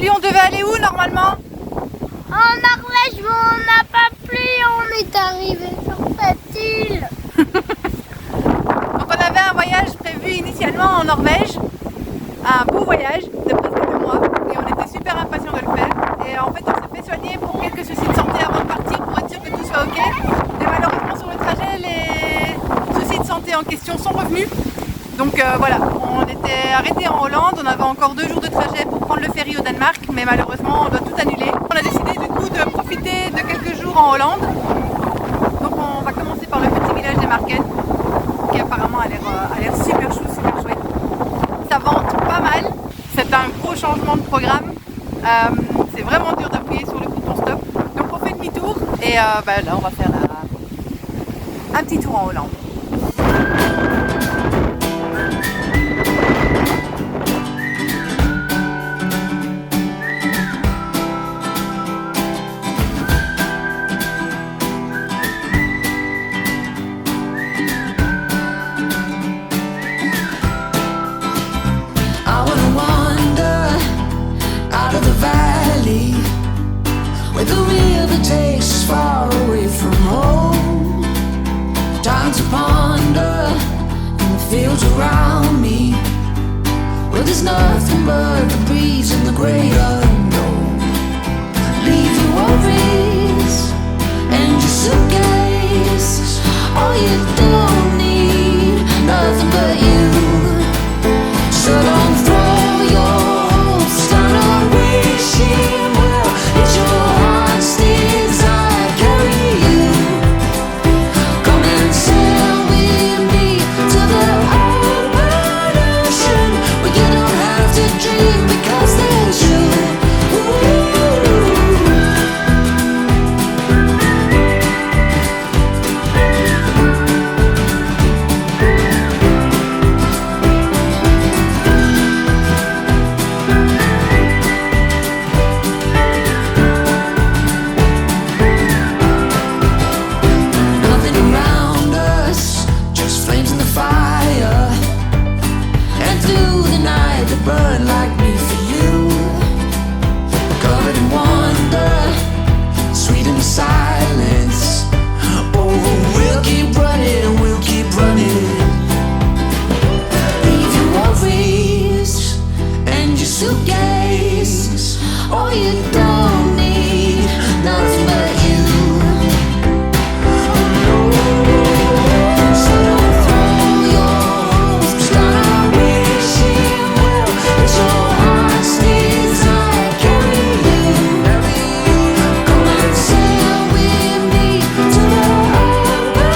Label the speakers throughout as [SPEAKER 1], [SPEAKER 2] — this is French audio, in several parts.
[SPEAKER 1] Sully, on devait aller où normalement?
[SPEAKER 2] En Norvège, mais on n'a pas plu, on est arrivé sur cette île.
[SPEAKER 1] Donc on avait un voyage prévu initialement en Norvège, un beau voyage de presque 2 mois, et on était super impatients de le faire. Et en fait on s'est fait soigner pour quelques soucis de santé avant de partir pour être sûr que tout soit ok. Et malheureusement sur le trajet, les soucis de santé en question sont revenus. Donc voilà, on était arrêté en Hollande, on avait encore 2 jours de trajet pour prendre le ferry au Danemark, mais malheureusement on doit tout annuler. On a décidé du coup de profiter de quelques jours en Hollande. Donc on va commencer par le petit village des Marken, qui apparemment a l'air super chou, super chouette. Ça vente pas mal, c'est un gros changement de programme. C'est vraiment dur d'appuyer sur le bouton stop. Donc on fait demi-tour et là on va faire un petit tour en Hollande.
[SPEAKER 3] Where the river takes us far away from home. Time to ponder in the fields around me, where there's nothing but the breeze and the great unknown. Leave your worries and your suitcase. All you don't need, nothing but you. So don't throw your hopes, start on wishing well. It's your heart's desire carry you. Come and sail with me to the open ocean, where you don't have to dream because there's you. Nothing around us, just flames in the fire, and through the night they burn like me for you. Covered in wonder, sweet in the silence. Oh, we'll keep running and we'll keep running. Leave your worries and your suitcase. All you don't need, nothing but you. So don't throw your hopes, start on wishing well. It's your heart's desire carry you. Come and sail with me to the open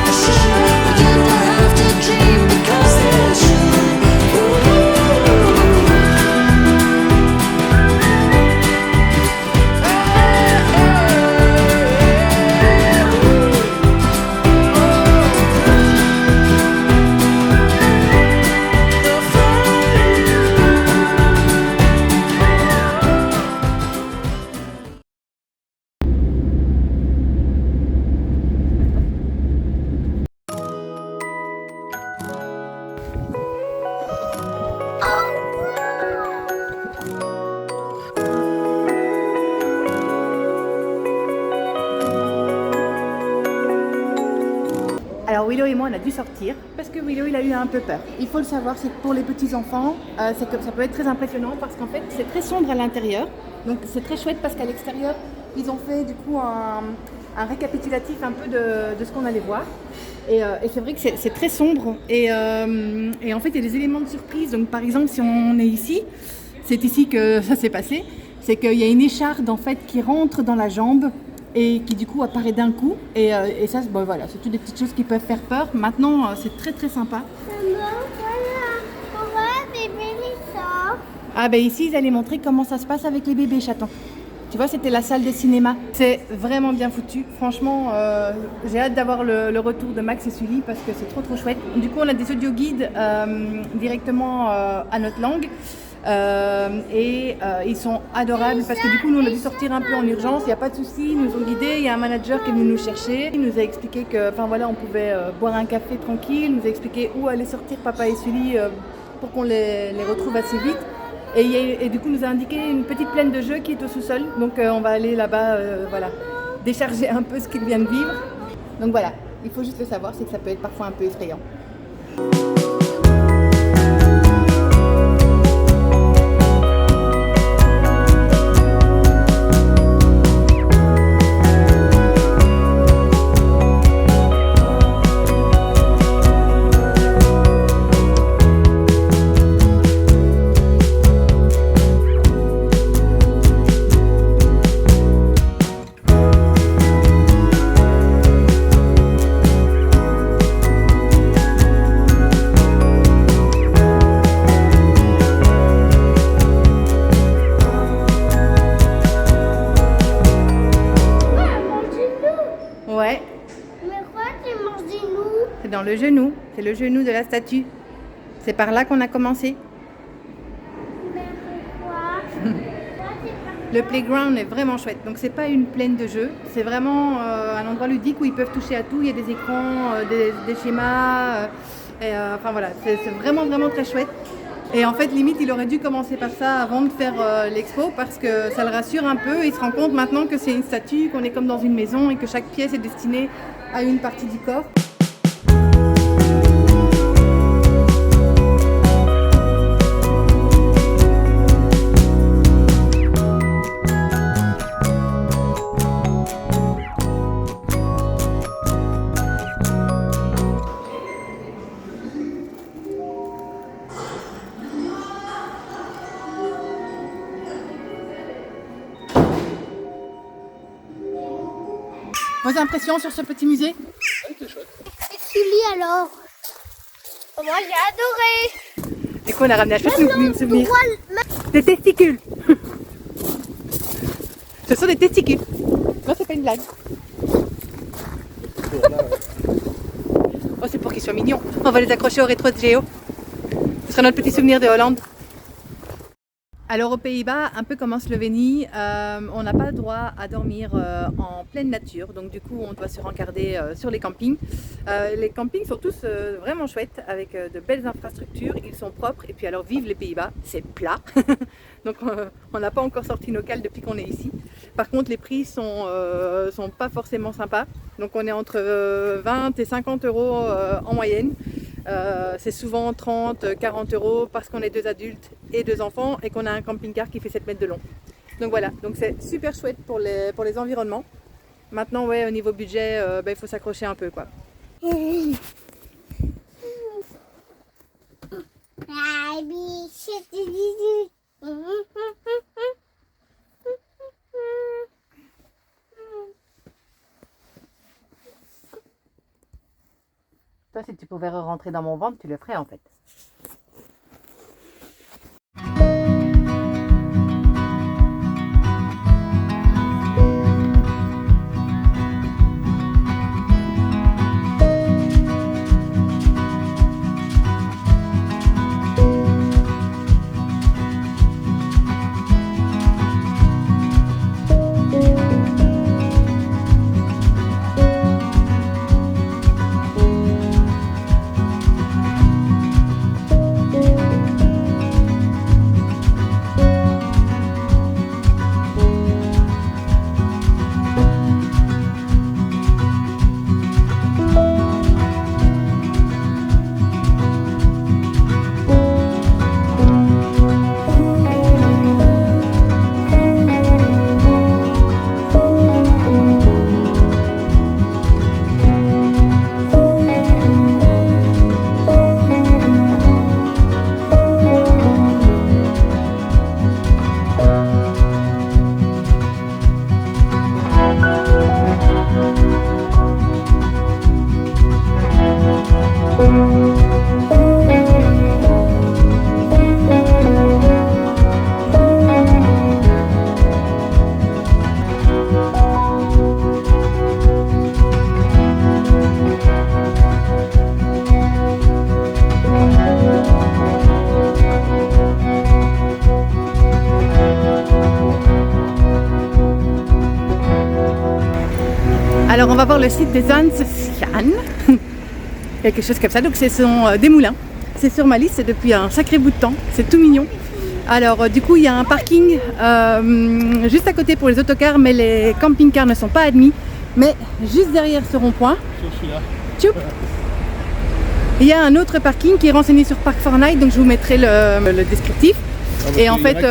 [SPEAKER 3] ocean, where you don't have to dream because there's you.
[SPEAKER 1] Alors Willow et moi on a dû sortir parce que Willow il a eu un peu peur. Il faut le savoir, c'est que pour les petits enfants, c'est que ça peut être très impressionnant parce qu'en fait c'est très sombre à l'intérieur. Donc c'est très chouette parce qu'à l'extérieur ils ont fait du coup un récapitulatif un peu de ce qu'on allait voir. Et c'est vrai que c'est très sombre et en fait il y a des éléments de surprise. Donc par exemple si on est ici, c'est ici que ça s'est passé. C'est qu'il y a une écharde en fait qui rentre dans la jambe et qui du coup apparaît d'un coup et ça bon, voilà, c'est toutes des petites choses qui peuvent faire peur. Maintenant c'est très très sympa.
[SPEAKER 2] Maman, voilà, on voit bébé les sort.
[SPEAKER 1] Ah ben ici ils allaient montrer comment ça se passe avec les bébés chatons. Tu vois, c'était la salle de cinéma. C'est vraiment bien foutu. Franchement, j'ai hâte d'avoir le retour de Max et Sully parce que c'est trop trop chouette. Du coup, on a des audio guides directement à notre langue. Ils sont adorables parce que du coup nous on a dû sortir un peu en urgence, il n'y a pas de souci, ils nous ont guidés, il y a un manager qui est venu nous chercher, il nous a expliqué que on pouvait boire un café tranquille, il nous a expliqué où aller sortir papa et Sully pour qu'on les retrouve assez vite. Et du coup, nous a indiqué une petite plaine de jeux qui est au sous-sol. Donc, on va aller là-bas, voilà, décharger un peu ce qu'il vient de vivre. Donc voilà, il faut juste le savoir, c'est que ça peut être parfois un peu effrayant. Ouais.
[SPEAKER 2] Mais quoi, tu manges des nous?
[SPEAKER 1] C'est dans le genou, c'est le genou de la statue. C'est par là qu'on a commencé.
[SPEAKER 2] Mais pourquoi?
[SPEAKER 1] Le playground est vraiment chouette. Donc c'est pas une plaine de jeux, c'est vraiment un endroit ludique où ils peuvent toucher à tout. Il y a des écrans, des schémas. Enfin voilà, c'est vraiment très chouette. Et en fait, limite, il aurait dû commencer par ça avant de faire l'expo parce que ça le rassure un peu. Il se rend compte maintenant que c'est une statue, qu'on est comme dans une maison et que chaque pièce est destinée à une partie du corps. Vos impressions sur ce petit musée?
[SPEAKER 2] Et Sully alors? Moi j'ai adoré.
[SPEAKER 1] Du coup, on a ramené à chaque souvenir. Des testicules. Ce sont des testicules. Non, c'est pas une blague. Oh, c'est pour qu'ils soient mignons. On va les accrocher au rétro de Géo. Ce sera notre petit souvenir de Hollande. Alors aux Pays-Bas, un peu comme en Slovénie, on n'a pas le droit à dormir en pleine nature, donc du coup on doit se rencarder sur les campings. Les campings sont tous vraiment chouettes, avec de belles infrastructures, ils sont propres, et puis alors vive les Pays-Bas, c'est plat, donc on n'a pas encore sorti nos cales depuis qu'on est ici. Par contre les prix sont pas forcément sympas, donc on est entre 20 et 50 euros en moyenne. C'est souvent 30, 40 euros parce qu'on est 2 adultes et 2 enfants et qu'on a un camping-car qui fait 7 mètres de long. Donc voilà, donc c'est super chouette pour les environnements. Maintenant, ouais, au niveau budget, il faut s'accrocher un peu, quoi. Toi, si tu pouvais rentrer dans mon ventre, tu le ferais en fait. Alors on va voir le site des Anscian, quelque chose comme ça, donc ce sont des moulins. C'est sur ma liste depuis un sacré bout de temps, c'est tout mignon. Alors du coup il y a un parking juste à côté pour les autocars, mais les camping-cars ne sont pas admis. Mais juste derrière ce rond-point, il y a un autre parking qui est renseigné sur Park4Night, donc je vous mettrai le descriptif. Et en fait,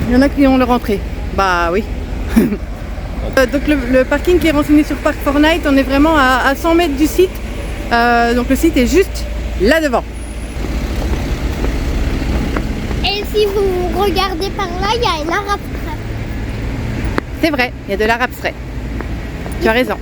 [SPEAKER 1] il y en a qui ont leur entrée. Bah oui. Donc le parking qui est renseigné sur Park4Night, on est vraiment à 100 mètres du site. Donc le site est juste là devant.
[SPEAKER 2] Et si vous regardez par là, il y a l'art abstrait.
[SPEAKER 1] C'est vrai, il y a de l'art abstrait. Tu as raison.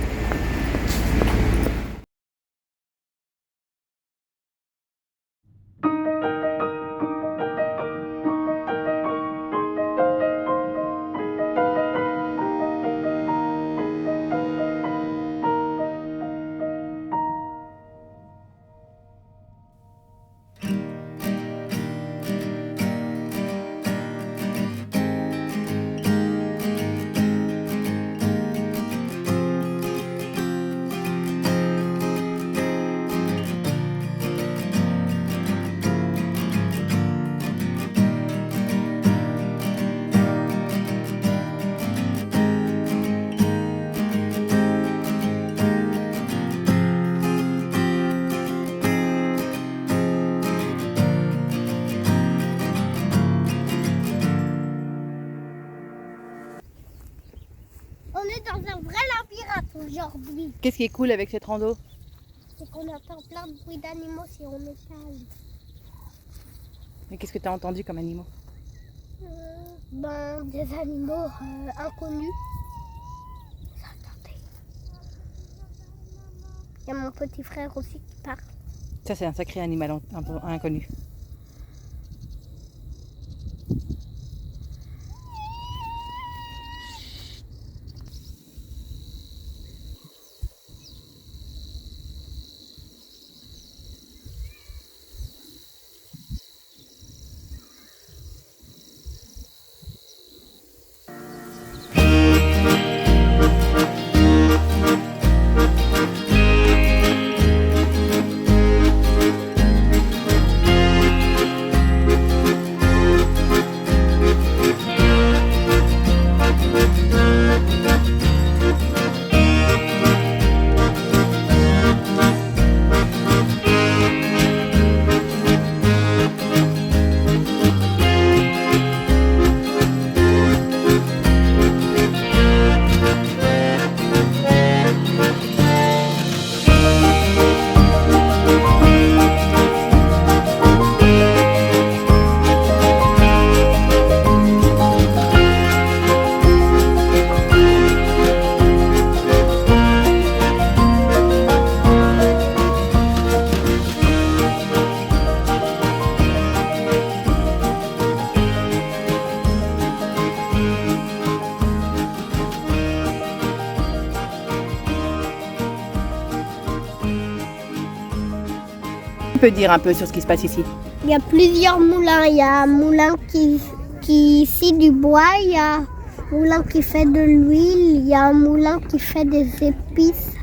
[SPEAKER 2] On est dans un vrai labyrinthe aujourd'hui.
[SPEAKER 1] Qu'est-ce qui est cool avec cette rando?
[SPEAKER 2] C'est qu'on entend plein de bruits d'animaux si on est sage.
[SPEAKER 1] Mais qu'est-ce que tu as entendu comme animaux?
[SPEAKER 2] Des animaux inconnus. Attendez. Il y a mon petit frère aussi qui parle.
[SPEAKER 1] Ça c'est un sacré animal un peu inconnu. Tu peux dire un peu sur ce qui se passe ici?
[SPEAKER 2] Il y a plusieurs moulins. Il y a un moulin qui scie du bois, il y a un moulin qui fait de l'huile, il y a un moulin qui fait des épices.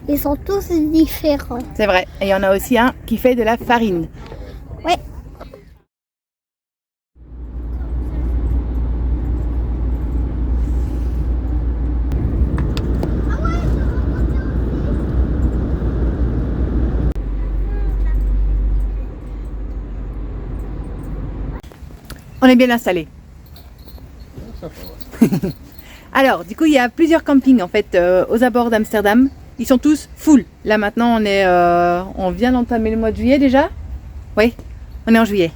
[SPEAKER 2] Ils sont tous différents.
[SPEAKER 1] C'est vrai. Et il y en a aussi un qui fait de la farine.
[SPEAKER 2] Oui.
[SPEAKER 1] On est bien installé. Alors, du coup, il y a plusieurs campings en fait aux abords d'Amsterdam. Ils sont tous full. Là maintenant, on vient d'entamer le mois de juillet déjà. Oui, on est en juillet.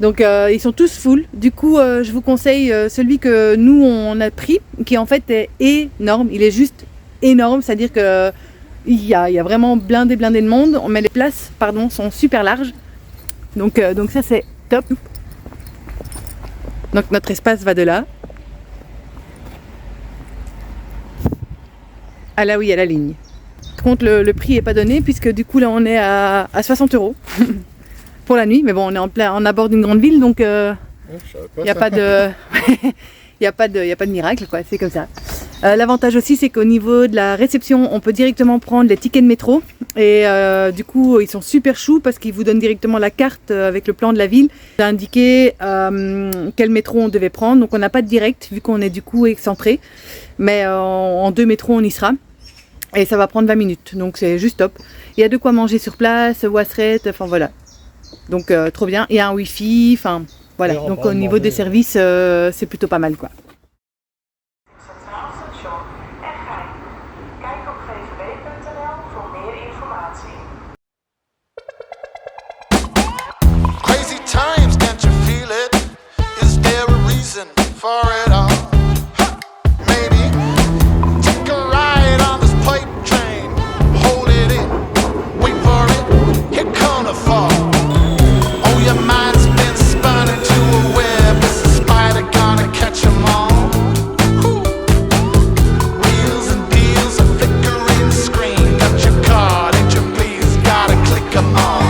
[SPEAKER 1] Donc, ils sont tous full. Du coup, je vous conseille celui que nous on a pris, qui en fait est énorme. Il est juste énorme, c'est-à-dire que il y a vraiment blindé de monde. Mais les places, sont super larges. Donc ça c'est top. Donc notre espace va de là à là où il y a la ligne. Par contre le prix n'est pas donné puisque du coup là on est à 60 € pour la nuit. Mais bon, on est en abord d'une grande ville, donc il n'y a pas de miracle quoi, c'est comme ça. L'avantage aussi, c'est qu'au niveau de la réception, on peut directement prendre les tickets de métro. Et du coup, ils sont super choux parce qu'ils vous donnent directement la carte avec le plan de la ville. Ça a indiqué quel métro on devait prendre. Donc on n'a pas de direct vu qu'on est du coup excentré. Mais en 2 métros, on y sera. Et ça va prendre 20 minutes. Donc c'est juste top. Il y a de quoi manger sur place, Wasret, enfin voilà. Donc trop bien. Il y a un wifi, enfin voilà. Donc au niveau des services, c'est plutôt pas mal quoi.
[SPEAKER 3] Crazy times, can't you feel it? Is there a reason for it all? Maybe take a ride on this pipe train. Hold it in, wait for it, here come the fall. Oh, your mind's been spun into a web. Is the spider gonna catch 'em all? Whew. Wheels and deals, a flickering screen. Got your card, ain't you please? Gotta click 'em all.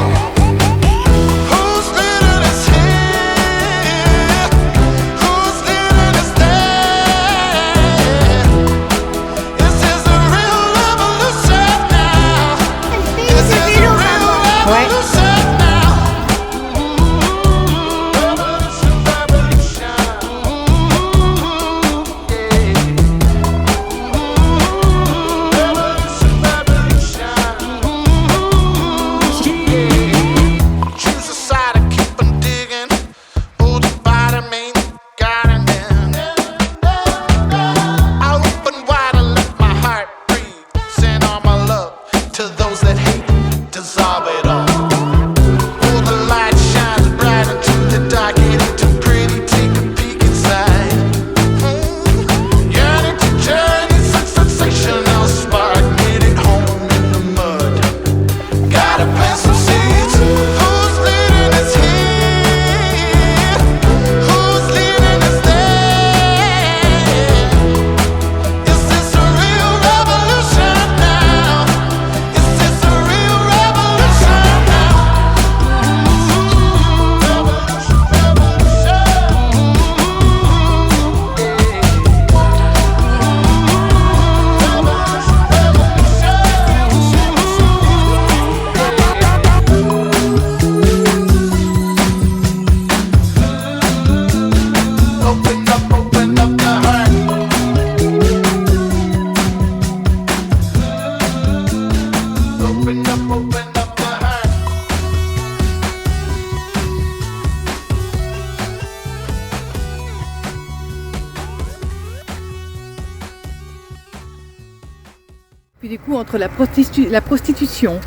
[SPEAKER 1] Puis du coup, entre la prostitution,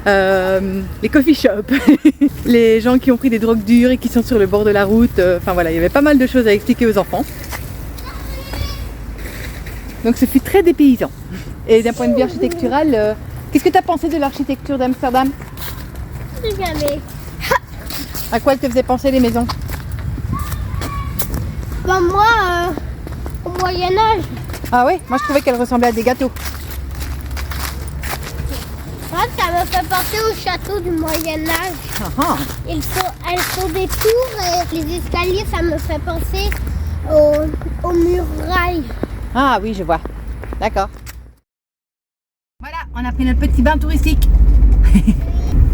[SPEAKER 1] les coffee shops, les gens qui ont pris des drogues dures et qui sont sur le bord de la route, enfin voilà, il y avait pas mal de choses à expliquer aux enfants. Donc ce fut très dépaysant. Et d'un point de vue architectural, qu'est-ce que tu as pensé de l'architecture d'Amsterdam?
[SPEAKER 2] Jamais.
[SPEAKER 1] À quoi elle te faisait penser les maisons?
[SPEAKER 2] Ben moi, au Moyen-Âge,
[SPEAKER 1] Ah ouais, moi je trouvais qu'elle ressemblait à des gâteaux.
[SPEAKER 2] ça me fait penser au château du Moyen-Âge.
[SPEAKER 1] Ah,
[SPEAKER 2] Elles sont des tours et les escaliers, ça me fait penser aux murailles.
[SPEAKER 1] ah oui, je vois. D'accord. Voilà, on a pris notre petit bain touristique.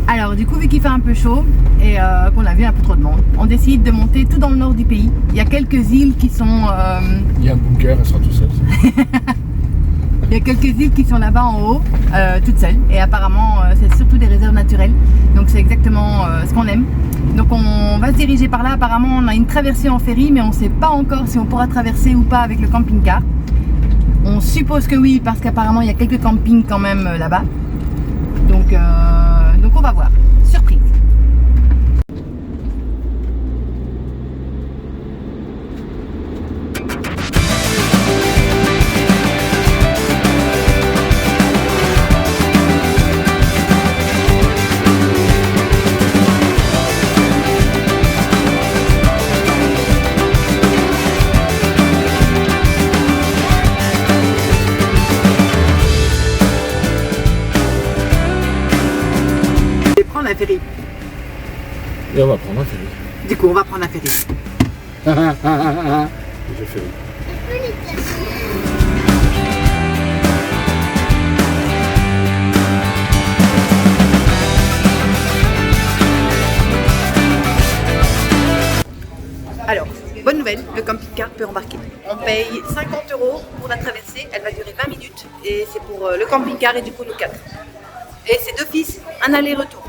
[SPEAKER 1] Alors du coup, vu qu'il fait un peu chaud et qu'on a vu un peu trop de monde, on décide de monter tout dans le nord du pays. Il y a quelques îles qui sont...
[SPEAKER 4] Il y a un bunker, elle sera tout seul.
[SPEAKER 1] Il y a quelques îles qui sont là-bas en haut, toutes seules. Et apparemment, c'est surtout des réserves naturelles. Donc c'est exactement ce qu'on aime. Donc on va se diriger par là. Apparemment, on a une traversée en ferry, mais on ne sait pas encore si on pourra traverser ou pas avec le camping-car. On suppose que oui, parce qu'apparemment, il y a quelques campings quand même là-bas. Donc on va voir. Surprise. Un ferry.
[SPEAKER 4] Et on va prendre un ferry.
[SPEAKER 1] Du coup, on va prendre un ferry.
[SPEAKER 4] J'ai fait.
[SPEAKER 1] camping-car peut embarquer. On paye 50 € pour la traversée, elle va durer 20 minutes et c'est pour le camping-car et du coup nous 4. Et c'est d'office, un aller-retour.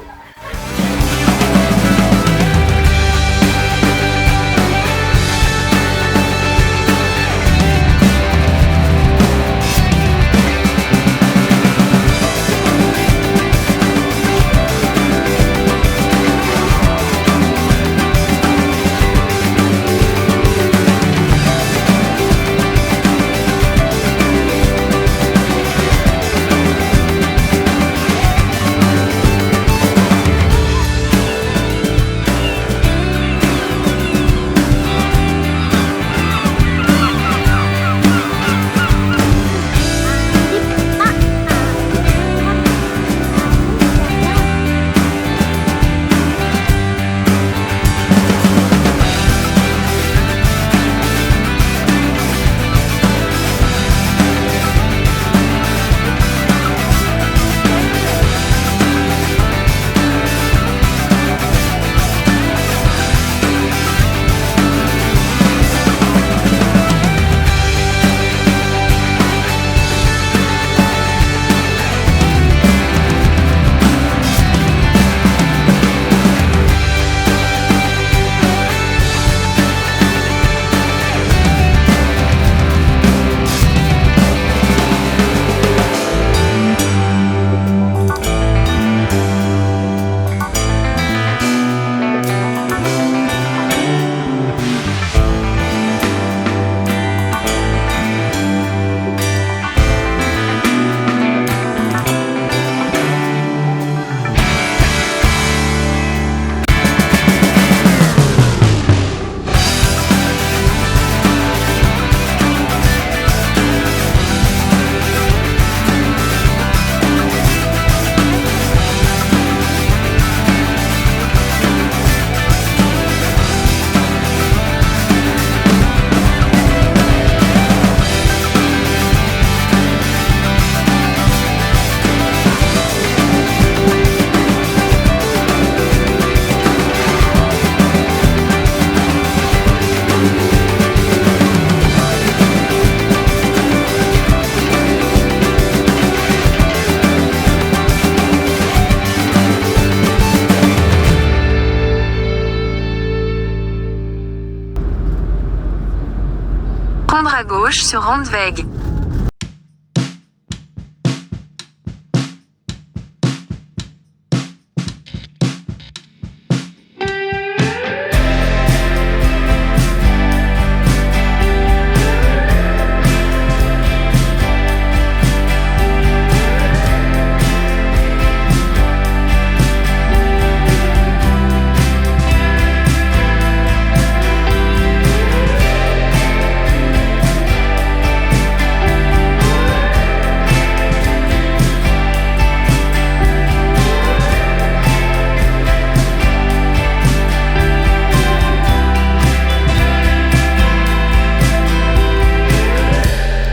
[SPEAKER 5] Prendre à gauche sur Randweg.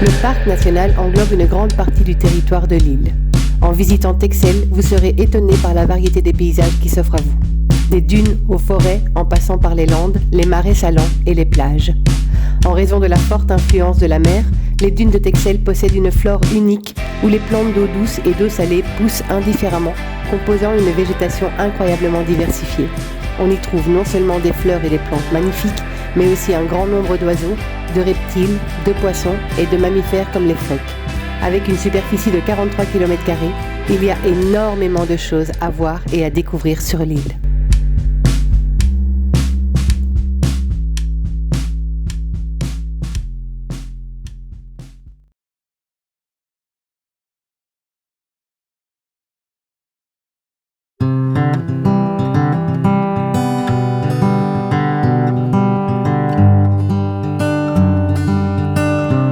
[SPEAKER 6] Le parc national englobe une grande partie du territoire de l'île. En visitant Texel, vous serez étonné par la variété des paysages qui s'offrent à vous. Des dunes aux forêts, en passant par les landes, les marais salants et les plages. En raison de la forte influence de la mer, les dunes de Texel possèdent une flore unique où les plantes d'eau douce et d'eau salée poussent indifféremment, composant une végétation incroyablement diversifiée. On y trouve non seulement des fleurs et des plantes magnifiques, mais aussi un grand nombre d'oiseaux, de reptiles, de poissons et de mammifères comme les phoques. Avec une superficie de 43 km², il y a énormément de choses à voir et à découvrir sur l'île.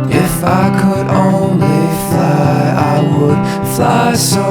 [SPEAKER 3] If I could only fly, I would fly so